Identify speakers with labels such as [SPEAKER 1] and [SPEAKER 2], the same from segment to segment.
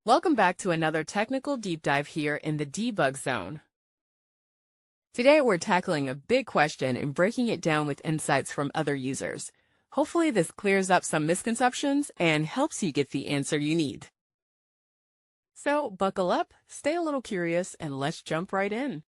[SPEAKER 1] Welcome back to another technical deep dive here in the debug zone. Today we're tackling a big question and breaking it down with insights from other users. Hopefully this clears up some misconceptions and helps you get the answer you need. So buckle up, stay a little curious, and let's jump right in.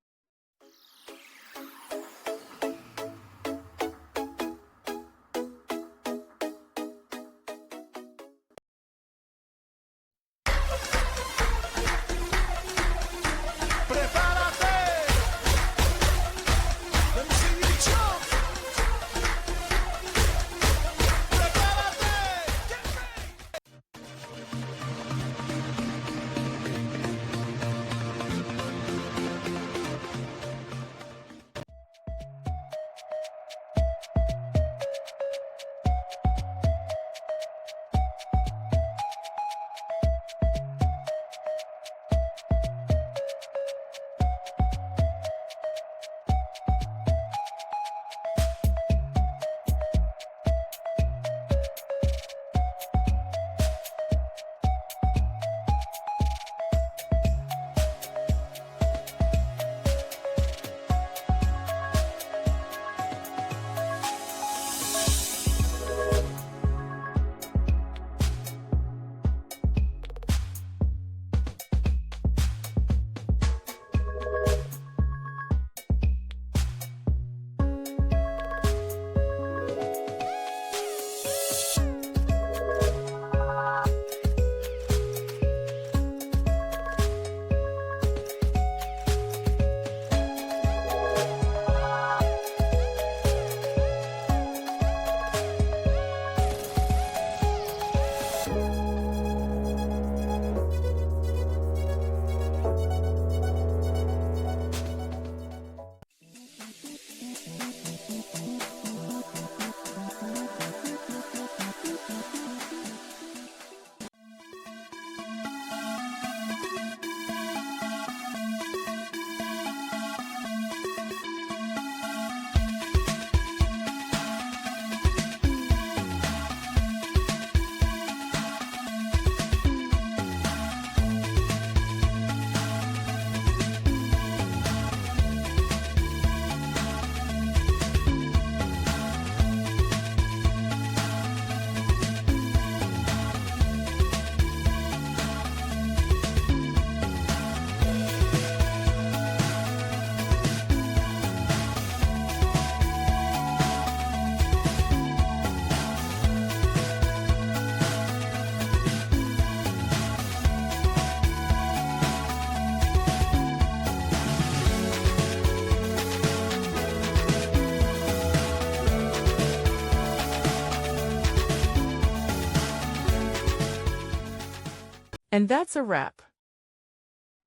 [SPEAKER 1] And that's a wrap.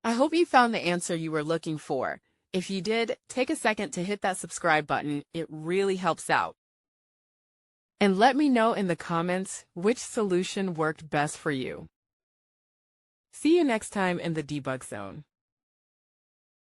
[SPEAKER 1] I hope you found the answer you were looking for. If you did, take a second to hit that subscribe button. It really helps out. And let me know in the comments which solution worked best for you. See you next time in the debug zone.